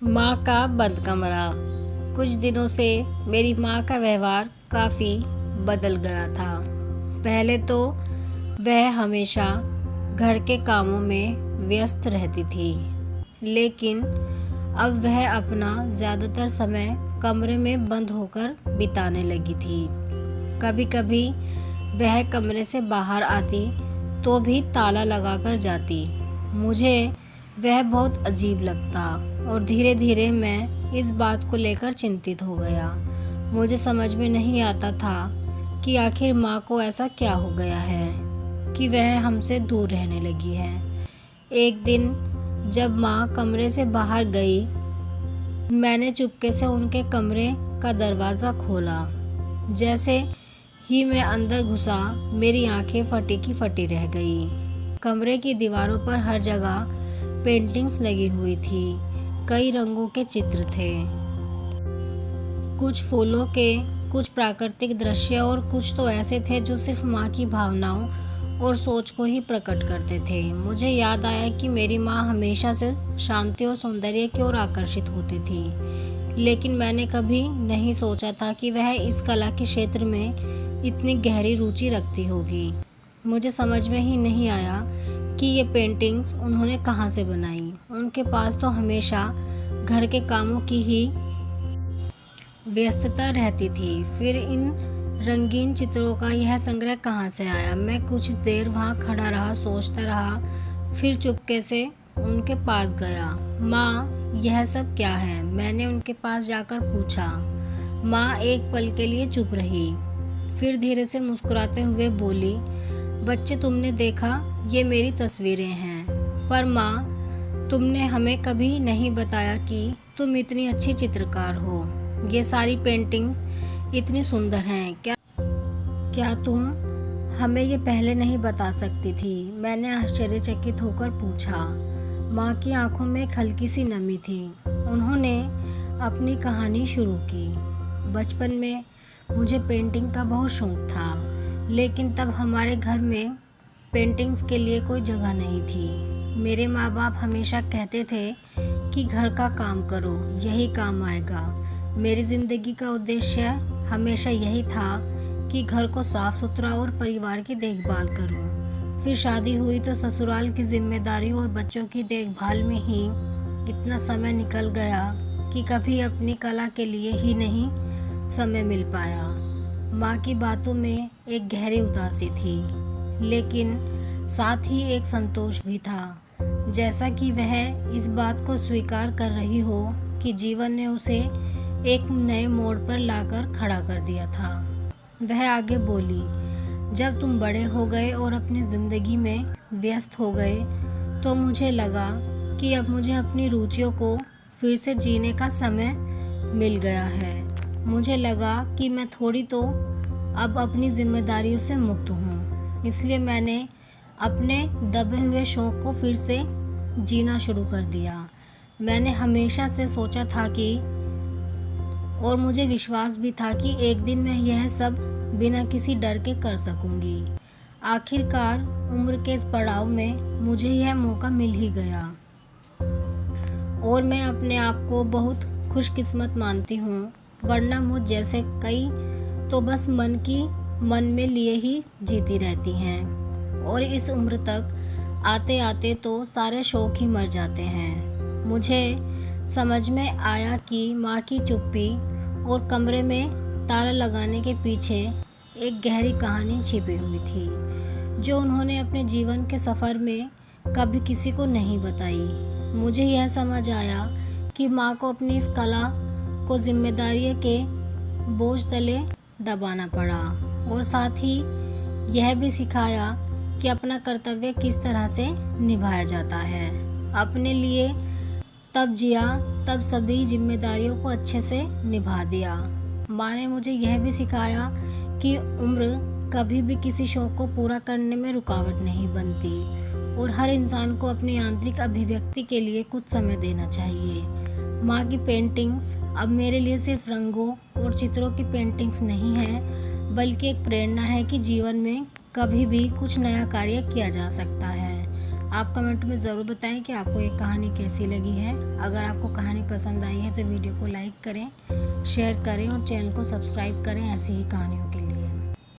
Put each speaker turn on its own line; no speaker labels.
माँ का बंद कमरा। कुछ दिनों से मेरी माँ का व्यवहार काफ़ी बदल गया था। पहले तो वह हमेशा घर के कामों में व्यस्त रहती थी, लेकिन अब वह अपना ज़्यादातर समय कमरे में बंद होकर बिताने लगी थी। कभी कभी वह कमरे से बाहर आती तो भी ताला लगाकर जाती। मुझे वह बहुत अजीब लगता और धीरे धीरे मैं इस बात को लेकर चिंतित हो गया। मुझे समझ में नहीं आता था कि आखिर माँ को ऐसा क्या हो गया है कि वह हमसे दूर रहने लगी है। एक दिन जब माँ कमरे से बाहर गई, मैंने चुपके से उनके कमरे का दरवाज़ा खोला। जैसे ही मैं अंदर घुसा, मेरी आंखें फटी की फटी रह गई। कमरे की दीवारों पर हर जगह पेंटिंग्स लगी हुई थी। कई रंगों के चित्र थे, कुछ फूलों के, कुछ प्राकृतिक दृश्य और कुछ तो ऐसे थे जो सिर्फ माँ की भावनाओं और सोच को ही प्रकट करते थे। मुझे याद आया कि मेरी माँ हमेशा से शांति और सौंदर्य की ओर आकर्षित होती थी, लेकिन मैंने कभी नहीं सोचा था कि वह इस कला के क्षेत्र में इतनी गहरी रुचि रखती होगी। मुझे समझ में ही नहीं आया कि ये पेंटिंग्स उन्होंने कहाँ से बनाई। उनके पास तो हमेशा घर के कामों की ही व्यस्तता रहती थी। फिर इन रंगीन चित्रों का यह संग्रह कहाँ से आया? मैं कुछ देर वहाँ खड़ा रहा, सोचता रहा, फिर चुपके से उनके पास गया। माँ, यह सब क्या है? मैंने उनके पास जाकर पूछा। माँ एक पल के लिए चुप रही, फिर धीरे से मुस्कुराते हुए बोली, बच्चे, तुमने देखा, ये मेरी तस्वीरें हैं। पर माँ, तुमने हमें कभी नहीं बताया कि तुम इतनी अच्छी चित्रकार हो। ये सारी पेंटिंग्स इतनी सुंदर हैं। क्या तुम हमें ये पहले नहीं बता सकती थी? मैंने आश्चर्यचकित होकर पूछा। माँ की आंखों में एक हल्की सी नमी थी। उन्होंने अपनी कहानी शुरू की। बचपन में मुझे पेंटिंग का बहुत शौक था, लेकिन तब हमारे घर में पेंटिंग्स के लिए कोई जगह नहीं थी। मेरे माँ बाप हमेशा कहते थे कि घर का काम करो, यही काम आएगा। मेरी ज़िंदगी का उद्देश्य हमेशा यही था कि घर को साफ सुथरा और परिवार की देखभाल करूं। फिर शादी हुई तो ससुराल की जिम्मेदारी और बच्चों की देखभाल में ही इतना समय निकल गया कि कभी अपनी कला के लिए ही नहीं समय मिल पाया। माँ की बातों में एक गहरी उदासी थी, लेकिन साथ ही एक संतोष भी था, जैसा कि वह इस बात को स्वीकार कर रही हो कि जीवन ने उसे एक नए मोड़ पर लाकर खड़ा कर दिया था। वह आगे बोली, जब तुम बड़े हो गए और अपनी ज़िंदगी में व्यस्त हो गए, तो मुझे लगा कि अब मुझे अपनी रुचियों को फिर से जीने का समय मिल गया है। मुझे लगा कि मैं थोड़ी तो अब अपनी जिम्मेदारियों से मुक्त हूँ। इसलिए मैंने अपने दबे हुए शौक़ को फिर से जीना शुरू कर दिया। मैंने हमेशा से सोचा था कि, और मुझे विश्वास भी था कि एक दिन मैं यह सब बिना किसी डर के कर सकूंगी। आखिरकार उम्र के इस पड़ाव में मुझे यह मौका मिल ही गया और मैं अपने आप को बहुत खुशकिस्मत मानती हूँ, वरना मुझ जैसे कई तो बस मन में लिए ही जीती रहती हैं और इस उम्र तक आते आते तो सारे शौक ही मर जाते हैं। मुझे समझ में आया कि माँ की चुप्पी और कमरे में ताला लगाने के पीछे एक गहरी कहानी छिपी हुई थी, जो उन्होंने अपने जीवन के सफ़र में कभी किसी को नहीं बताई। मुझे यह समझ आया कि माँ को अपनी इस कला को जिम्मेदारी के बोझ तले दबाना पड़ा और साथ ही यह भी सिखाया कि अपना कर्तव्य किस तरह से निभाया जाता है। अपने लिए तब जिया, तब सभी जिम्मेदारियों को अच्छे से निभा दिया। माँ ने मुझे यह भी सिखाया कि उम्र कभी भी किसी शौक को पूरा करने में रुकावट नहीं बनती और हर इंसान को अपनी आंतरिक अभिव्यक्ति के लिए कुछ समय देना चाहिए। माँ की पेंटिंग्स अब मेरे लिए सिर्फ रंगों और चित्रों की पेंटिंग्स नहीं है, बल्कि एक प्रेरणा है कि जीवन में कभी भी कुछ नया कार्य किया जा सकता है। आप कमेंट में ज़रूर बताएं कि आपको ये कहानी कैसी लगी है। अगर आपको कहानी पसंद आई है तो वीडियो को लाइक करें, शेयर करें और चैनल को सब्सक्राइब करें ऐसी ही कहानियों के लिए।